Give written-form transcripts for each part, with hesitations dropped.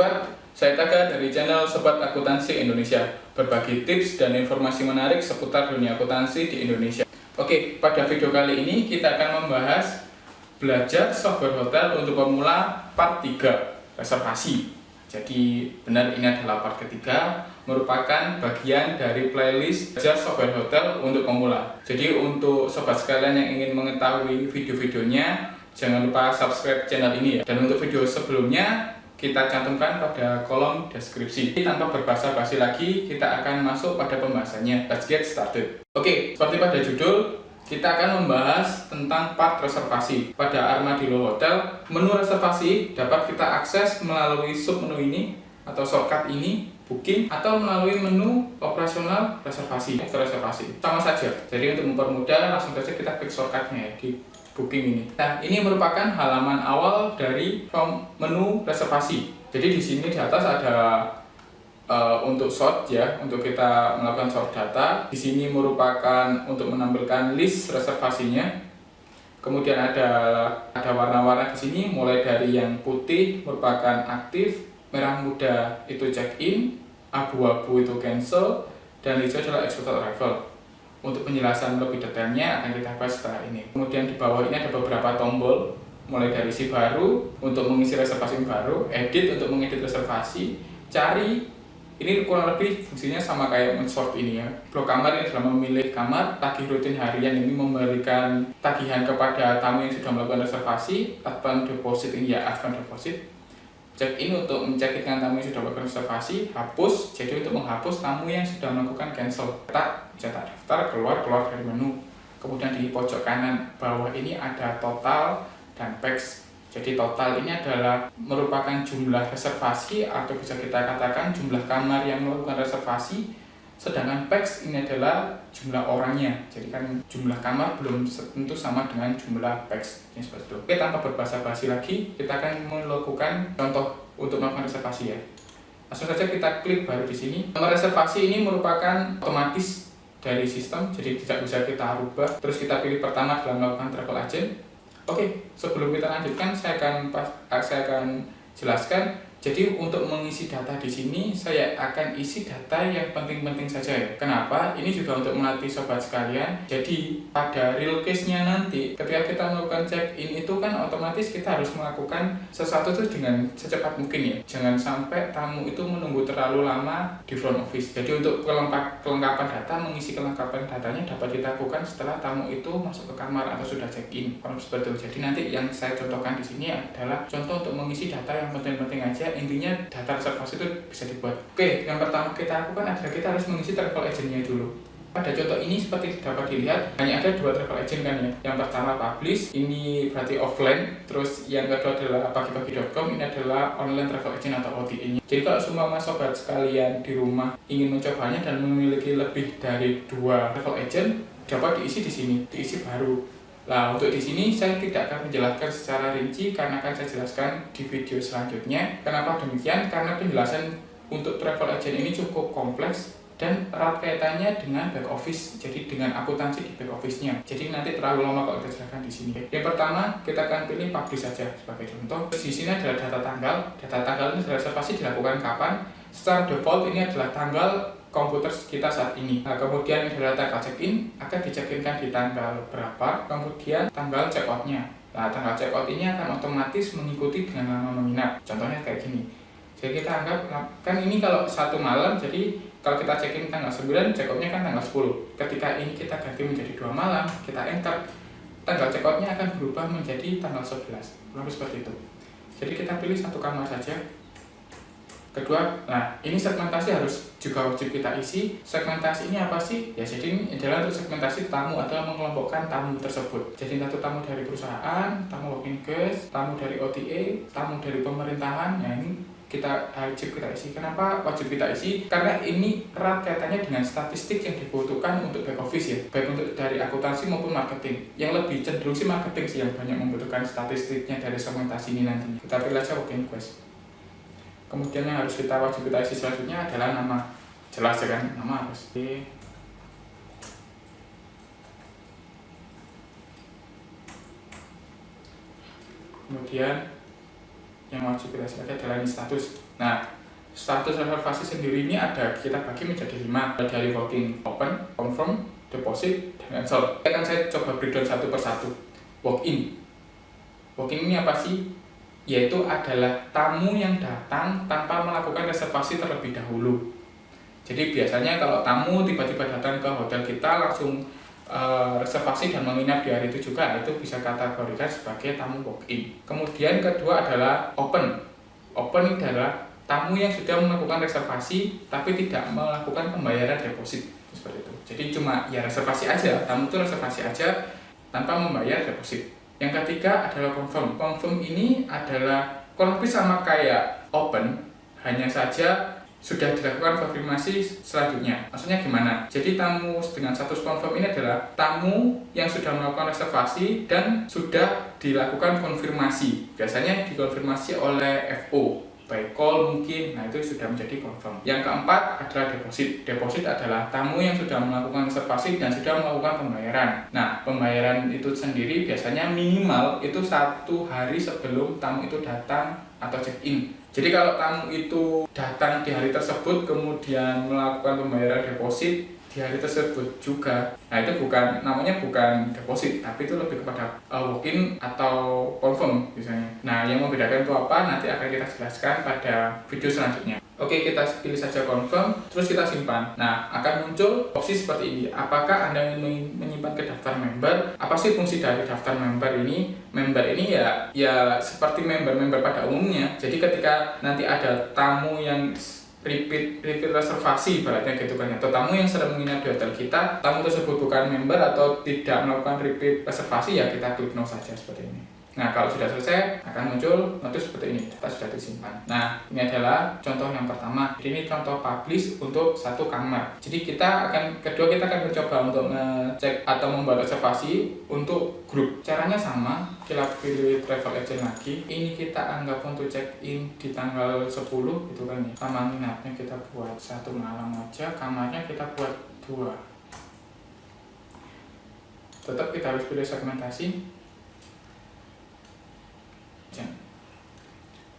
sobat, saya Taga dari channel Sobat Akuntansi Indonesia, berbagi tips dan informasi menarik seputar dunia akuntansi di Indonesia. Oke, pada video kali ini kita akan membahas belajar software hotel untuk pemula part 3, reservasi. Jadi benar, ini adalah part ketiga, merupakan bagian dari playlist belajar software hotel untuk pemula. Jadi untuk sobat sekalian yang ingin mengetahui video-videonya, jangan lupa subscribe channel ini ya. Dan untuk video sebelumnya kita cantumkan pada kolom deskripsi. Tanpa berbasa-basi lagi, kita akan masuk pada pembahasannya. Let's get started. Oke, seperti pada judul, kita akan membahas tentang part reservasi. Pada Armadillo Hotel, menu reservasi dapat kita akses melalui submenu ini atau shortcut ini, booking, atau melalui menu operasional reservasi. Sama saja. Jadi untuk mempermudah, langsung saja kita klik shortcutnya ya, di booking ini. Nah, ini merupakan halaman awal dari menu reservasi. Jadi di sini di atas ada untuk sort ya, untuk kita melakukan sort data. Di sini merupakan untuk menampilkan list reservasinya. Kemudian ada warna-warna di sini, mulai dari yang putih merupakan aktif, merah muda itu check-in, abu-abu itu cancel, dan hijau adalah expected arrival. Untuk penjelasan lebih detailnya akan kita bahas setelah ini. Kemudian di bawah ini ada beberapa tombol, mulai dari isi baru untuk mengisi reservasi baru, edit untuk mengedit reservasi, cari, ini kurang lebih fungsinya sama kayak men-sort ini ya. Blok kamar ini adalah memilih kamar, tagih rutin harian ini memberikan tagihan kepada tamu yang sudah melakukan reservasi, advance deposit ini ya advance deposit. Check-in untuk mencekitkan tamu yang sudah melakukan reservasi, hapus, jadi untuk menghapus tamu yang sudah melakukan cancel. Cetak daftar, keluar dari menu. Kemudian di pojok kanan bawah ini ada total dan PAX. Jadi total ini adalah merupakan jumlah reservasi atau bisa kita katakan jumlah kamar yang melakukan reservasi, sedangkan PAX ini adalah jumlah orangnya. Jadi kan jumlah kamar belum tentu sama dengan jumlah PAX. Ini seperti itu. Oke, tanpa berbasa-basi lagi, kita akan melakukan contoh untuk melakukan reservasi ya. Langsung saja kita klik baru di sini. Nomor reservasi ini merupakan otomatis dari sistem, jadi tidak bisa kita rubah. Terus kita pilih pertama dalam melakukan travel agent. Oke, sebelum kita lanjutkan, saya akan jelaskan. Jadi untuk mengisi data di sini, saya akan isi data yang penting-penting saja ya. Kenapa? Ini juga untuk melatih sobat sekalian. Jadi pada real case-nya nanti, ketika kita melakukan check-in itu kan otomatis kita harus melakukan sesuatu itu dengan secepat mungkin ya. Jangan sampai tamu itu menunggu terlalu lama di front office. Jadi untuk kelengkapan data, mengisi kelengkapan datanya dapat dilakukan setelah tamu itu masuk ke kamar atau sudah check-in. Seperti itu. Jadi nanti yang saya contohkan di sini adalah contoh untuk mengisi data yang penting-penting aja. Intinya data reservasi itu bisa dibuat. Oke, yang pertama kita lakukan adalah kita harus mengisi travel agentnya dulu. Pada contoh ini seperti dapat dilihat hanya ada 2 travel agent kan ya. Yang pertama publish, ini berarti offline. Terus yang kedua adalah pagi-pagi.com, ini adalah online travel agent atau OTA-nya. Jadi kalau semua sobat sekalian di rumah ingin mencobanya dan memiliki lebih dari 2 travel agent, dapat diisi di sini, diisi baru. Nah, untuk di sini saya tidak akan menjelaskan secara rinci karena akan saya jelaskan di video selanjutnya. Kenapa demikian? Karena penjelasan untuk travel agent ini cukup kompleks dan erat kaitannya dengan back office, jadi dengan akuntansi di back office-nya. Jadi nanti terlalu lama kalau kita jelaskan di sini. Yang pertama, kita akan pilih publish saja sebagai contoh. Terus di sini adalah data tanggal. Data tanggal ini reservasi dilakukan kapan? Secara default ini adalah tanggal komputer kita saat ini. Nah, kemudian adalah tanggal check-in akan di-check-in-kan di tanggal berapa, kemudian tanggal check-out-nya. Nah, tanggal check-out ini akan otomatis mengikuti dengan lama menginap. Contohnya kayak gini. Jadi kita anggap, kan ini kalau 1 malam, jadi kalau kita check-in tanggal 9, check-out-nya kan tanggal 10. Ketika ini kita ganti menjadi 2 malam, kita enter, tanggal check-out-nya akan berubah menjadi tanggal 11. Lalu seperti itu. Jadi kita pilih 1 kamar saja. Kedua, nah ini segmentasi harus juga wajib kita isi. Segmentasi ini apa sih? Ya jadi ini adalah untuk segmentasi tamu atau mengelompokkan tamu tersebut. Jadi satu tamu dari perusahaan, tamu walk-in guest, tamu dari OTA, tamu dari pemerintahan. Nah ini kita wajib kita isi. Kenapa wajib kita isi? Karena ini erat kaitannya dengan statistik yang dibutuhkan untuk back office ya, baik untuk dari akuntansi maupun marketing. Yang lebih cenderung sih marketing sih yang banyak membutuhkan statistiknya dari segmentasi ini nantinya. Kita pilih aja walk-in guest. Kemudian yang harus kita wajib kita isi selanjutnya adalah nama. Jelas ya kan, nama harus di. Kemudian yang wajib kita select adalah ini status. Nah, status reservasi sendiri ini kita bagi menjadi 5, dari walk-in, open, confirm, deposit, dan cancel. Akan saya coba breakdown satu persatu. Walk-in. Walk-in ini apa sih? Yaitu adalah tamu yang datang tanpa melakukan reservasi terlebih dahulu. Jadi biasanya kalau tamu tiba-tiba datang ke hotel kita langsung reservasi dan menginap di hari itu juga, itu bisa kategorikan sebagai tamu walk-in. Kemudian kedua adalah open. Open adalah tamu yang sudah melakukan reservasi tapi tidak melakukan pembayaran deposit, seperti itu. Jadi cuma ya reservasi aja, tamu itu reservasi aja tanpa membayar deposit. Yang ketiga adalah confirm. Confirm ini adalah kurang lebih sama kayak open, hanya saja sudah dilakukan konfirmasi selanjutnya. Maksudnya gimana? Jadi tamu dengan status confirm ini adalah tamu yang sudah melakukan reservasi dan sudah dilakukan konfirmasi. Biasanya dikonfirmasi oleh FO, by call mungkin. Nah, itu sudah menjadi confirm. Yang keempat adalah deposit. Deposit adalah tamu yang sudah melakukan reservasi dan sudah melakukan pembayaran. Nah, pembayaran itu sendiri biasanya minimal itu 1 hari sebelum tamu itu datang atau check-in. Jadi kalau tamu itu datang di hari tersebut kemudian melakukan pembayaran deposit di hari tersebut juga, nah itu namanya bukan deposit, tapi itu lebih kepada walk-in atau confirm misalnya. Nah, yang membedakan itu apa nanti akan kita jelaskan pada video selanjutnya. Oke, kita pilih saja confirm, terus kita simpan. Nah, akan muncul opsi seperti ini. Apakah Anda ingin menyimpan ke daftar member? Apa sih fungsi dari daftar member ini? Member ini ya seperti member-member pada umumnya. Jadi ketika nanti ada tamu yang repeat reservasi ibaratnya gitu kan, atau tamu yang sering menginap di hotel kita, tamu tersebut bukan member atau tidak melakukan repeat reservasi, ya kita klik no saja seperti ini. Nah, kalau sudah selesai akan muncul notif seperti ini, data sudah disimpan. Nah, ini adalah contoh yang pertama. Ini contoh publish untuk 1 kamar. Jadi kita akan mencoba untuk ngecek atau membuat reservasi untuk grup. Caranya sama, kita pilih travel agent lagi. Ini kita anggap untuk check in di tanggal 10 gitu kan ya. Kamar nginapnya kita buat 1 malam aja, kamarnya kita buat 2. Tetap kita harus pilih segmentasi.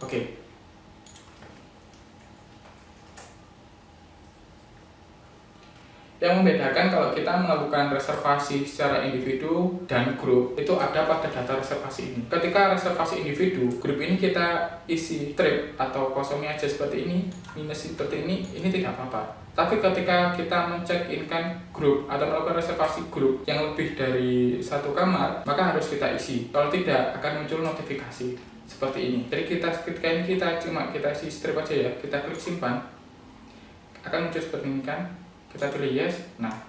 Oke. Yang membedakan kalau kita melakukan reservasi secara individu dan grup itu ada pada data reservasi ini. Ketika reservasi individu, grup ini kita isi trip atau kosongnya aja seperti ini, minus seperti ini tidak apa-apa. Tapi ketika kita men-check-in-kan grup atau melakukan reservasi grup yang lebih dari 1 kamar, maka harus kita isi. Kalau tidak, akan muncul notifikasi seperti ini. Jadi ketika ini kita isi strip aja ya, kita klik simpan, akan muncul seperti ini kan. Kita pilih yes. Nah,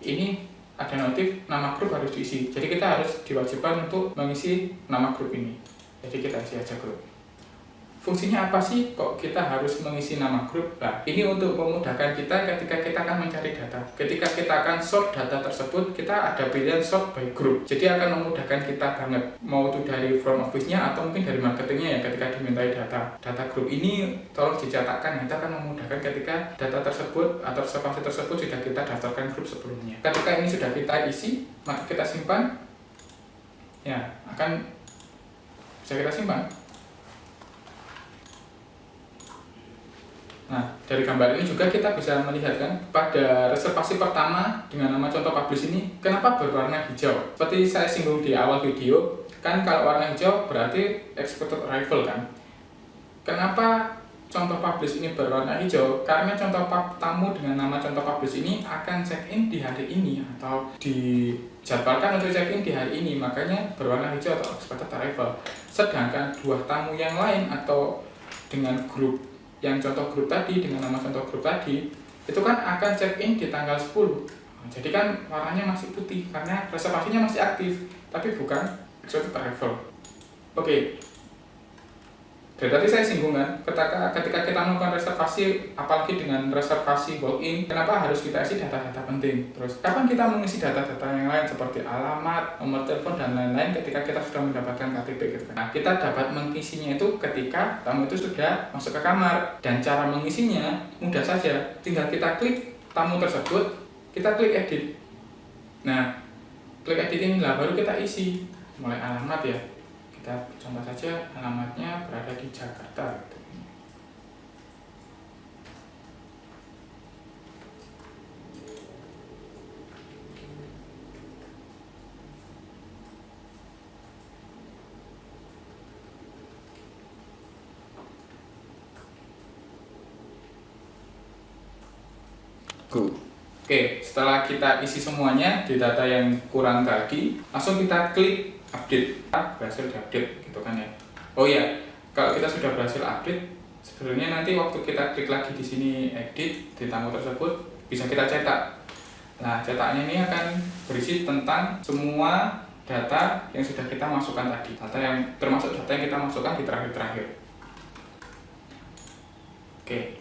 ini ada notif nama grup harus diisi. Jadi kita harus diwajibkan untuk mengisi nama grup ini. Jadi kita isi aja grup. Fungsinya apa sih kok kita harus mengisi nama grup? Nah, ini untuk memudahkan kita ketika kita akan mencari data. Ketika kita akan sort data tersebut, kita ada pilihan sort by group. Jadi akan memudahkan kita banget. Mau itu dari front office-nya atau mungkin dari marketingnya ya, ketika dimintai data grup ini tolong dicatatkan. Itu akan memudahkan ketika data tersebut atau reservasi tersebut sudah kita daftarkan grup sebelumnya. Ketika ini sudah kita isi, maka kita simpan. Ya, akan bisa kita simpan. Nah, dari gambar ini juga kita bisa melihat kan, pada reservasi pertama dengan nama contoh publish ini, kenapa berwarna hijau? Seperti saya singgung di awal video, kan kalau warna hijau berarti expected arrival kan. Kenapa contoh publish ini berwarna hijau? Karena contoh tamu dengan nama contoh publish ini akan check-in di hari ini atau dijadwalkan untuk check-in di hari ini, makanya berwarna hijau atau expected arrival. Sedangkan 2 tamu yang lain atau dengan grup yang contoh grup tadi, dengan nama contoh grup tadi, itu kan akan check-in di tanggal 10. Jadi kan warnanya masih putih karena reservasinya masih aktif, tapi bukan expected arrival. Oke. Dari tadi saya singgung kan, ketika kita melakukan reservasi, apalagi dengan reservasi walk-in, kenapa harus kita isi data-data penting? Terus, kapan kita mengisi data-data yang lain seperti alamat, nomor telepon, dan lain-lain ketika kita sudah mendapatkan KTP gitu kan? Nah, kita dapat mengisinya itu ketika tamu itu sudah masuk ke kamar. Dan cara mengisinya mudah saja, tinggal kita klik tamu tersebut, kita klik edit. Nah, klik edit inilah baru kita isi. Mulai alamat ya, Kita contoh saja alamatnya berada di Jakarta gitu. Oke, setelah kita isi semuanya di data yang kurang tadi, langsung kita klik update. Berhasil diupdate gitu kan ya. Oh ya, kalau kita sudah berhasil update, sebenarnya nanti waktu kita klik lagi di sini edit di tamu tersebut bisa kita cetak. Nah, cetaknya ini akan berisi tentang semua data yang sudah kita masukkan tadi. Data yang termasuk data yang kita masukkan di terakhir-terakhir. Oke.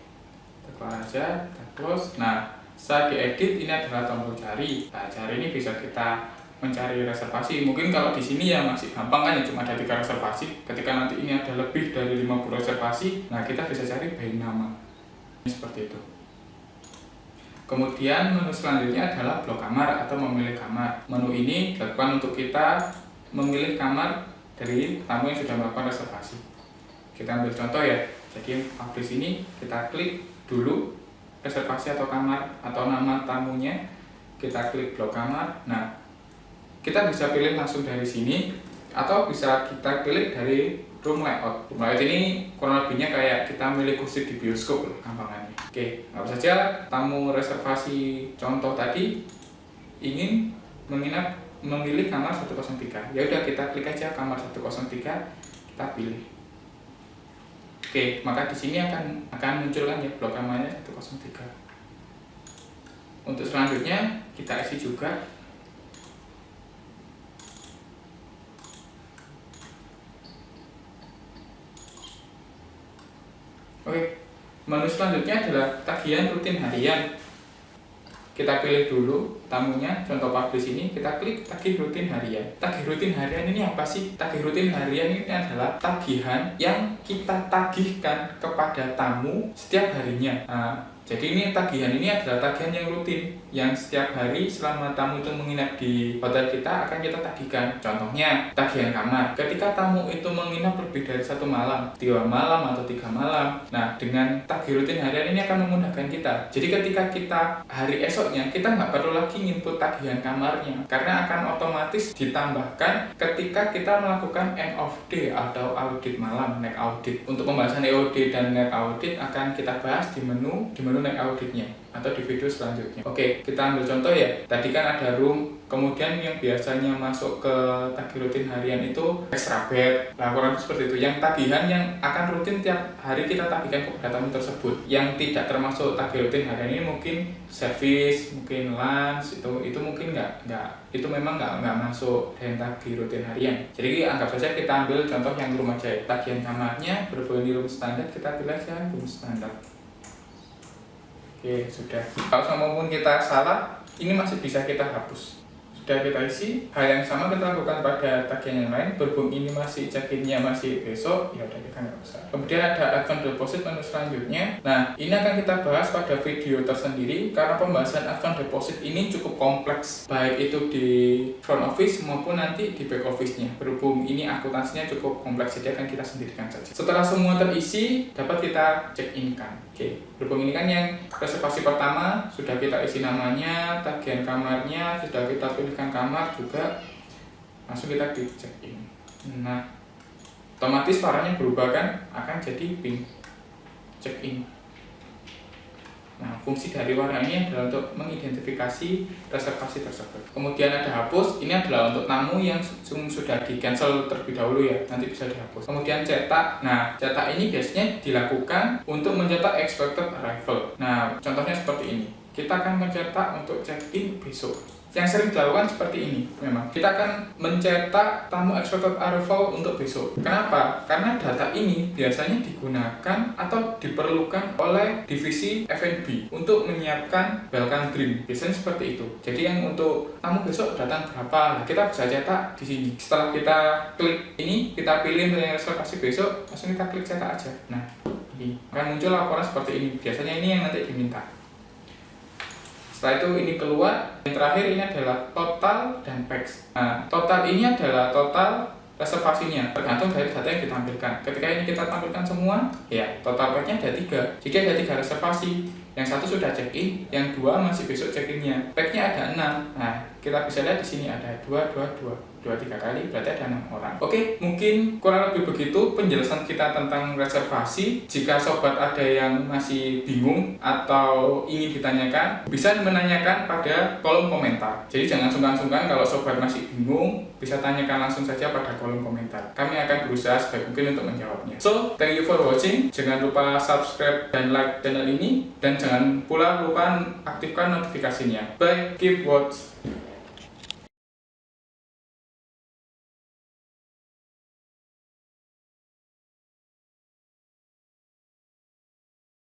Kita keluar aja, kita close. Nah, saat diedit ini adalah tombol cari. Nah, cari ini bisa kita mencari reservasi. Mungkin kalau di sini ya masih gampang kan ya, cuma ada 3 reservasi. Ketika nanti ini ada lebih dari 50 reservasi, nah kita bisa cari by nama. Seperti itu. Kemudian menu selanjutnya adalah blok kamar atau memilih kamar. Menu ini dilakukan untuk kita memilih kamar dari tamu yang sudah melakukan reservasi. Kita ambil contoh ya. Jadi di sini kita klik dulu reservasi atau kamar atau nama tamunya, kita klik blok kamar. Nah, kita bisa pilih langsung dari sini atau bisa kita pilih dari room layout. Room layout ini kurang lebihnya kayak kita milih kursi di bioskop loh, gampangannya. Oke, langsung saja tamu reservasi contoh tadi ingin memilih kamar 103. Ya udah, kita klik aja kamar 103, kita pilih. Oke, maka di sini akan munculkan ya blok kamarnya 103. Untuk selanjutnya kita isi juga. Oke, menu selanjutnya adalah tagihan rutin harian. Kita pilih dulu tamunya, contoh publish ini, kita klik tagih rutin harian. Tagih rutin harian ini apa sih? Tagih rutin harian ini adalah tagihan yang kita tagihkan kepada tamu setiap harinya. Nah, jadi ini tagihan ini adalah tagihan yang rutin, yang setiap hari selama tamu itu menginap di hotel kita akan kita tagihkan. Contohnya tagihan kamar. Ketika tamu itu menginap lebih dari 1 malam, 2 malam atau 3 malam. Nah, dengan tagih rutin harian ini akan memudahkan kita. Jadi ketika kita hari esoknya, kita nggak perlu lagi input tagihan kamarnya, karena akan otomatis ditambahkan ketika kita melakukan end of day atau audit malam, next audit. Untuk pembahasan EOD dan next audit akan kita bahas di menu next auditnya atau di video selanjutnya. Oke, kita ambil contoh ya. Tadi kan ada room, kemudian yang biasanya masuk ke tagih rutin harian itu extra bed. Nah, kurang seperti itu. Yang tagihan yang akan rutin tiap hari kita tagihkan kepada tamu tersebut. Yang tidak termasuk tagih rutin harian ini mungkin service, mungkin lunch, itu mungkin nggak itu memang nggak masuk dan tagih rutin harian. Jadi anggap saja kita ambil contoh yang room aja ya. Tagihan kamarnya berhubung di room standar, kita pilih aja room standar. Oke, sudah. Kalau maupun kita salah, ini masih bisa kita hapus. Sudah kita isi, hal yang sama kita lakukan pada tagihan yang lain. Berhubung ini masih check-in-nya masih besok, ya udah kita nggak usah. Kemudian ada advance deposit menu selanjutnya. Nah, ini akan kita bahas pada video tersendiri karena pembahasan advance deposit ini cukup kompleks, baik itu di front office maupun nanti di back office-nya. Berhubung ini akuntansinya cukup kompleks, jadi akan kita sendirikan saja. Setelah semua terisi, dapat kita check-in-kan. Oke, berhubung ini kan yang reservasi pertama sudah kita isi namanya, tagihan kamarnya sudah kita pilihkan kamar juga, langsung kita klik check in. Nah, otomatis warnanya berubah kan, akan jadi pink check in. Nah, fungsi dari warna ini adalah untuk mengidentifikasi reservasi tersebut. Kemudian ada hapus, ini adalah untuk tamu yang sudah di cancel terlebih dahulu ya, nanti bisa dihapus. Kemudian cetak, nah cetak ini biasanya dilakukan untuk mencetak expected arrival. Nah, contohnya seperti ini, kita akan mencetak untuk check-in besok. Yang sering dilakukan seperti ini memang. Kita akan mencetak tamu expected arrival untuk besok. Kenapa? Karena data ini biasanya digunakan atau diperlukan oleh divisi F&B untuk menyiapkan welcome drink. Biasanya seperti itu. Jadi yang untuk tamu besok datang berapa, nah, kita bisa cetak di sini. Setelah kita klik ini, kita pilih reservasi besok, langsung kita klik cetak aja. Nah, ini akan muncul laporan seperti ini. Biasanya ini yang nanti diminta. Setelah itu ini keluar. Yang terakhir ini adalah total dan PAX. Nah, total ini adalah total reservasinya, tergantung dari data yang ditampilkan. Ketika ini kita tampilkan semua, ya total packnya ada 3. Jadi ada 3 reservasi. Yang satu sudah check-in, yang 2 masih besok check-innya. Packnya ada 6. Nah, kita bisa lihat di sini ada 2, 3 kali, berarti ada 6 orang. Oke, mungkin kurang lebih begitu penjelasan kita tentang reservasi. Jika sobat ada yang masih bingung atau ingin ditanyakan, bisa menanyakan pada kolom komentar. Jadi jangan sungkan-sungkan kalau sobat masih bingung, bisa tanyakan langsung saja pada kolom komentar. Kami akan berusaha sebaik mungkin untuk menjawabnya. So, thank you for watching. Jangan lupa subscribe dan like channel ini, dan jangan pula lupa aktifkan notifikasinya. Bye, keep watch.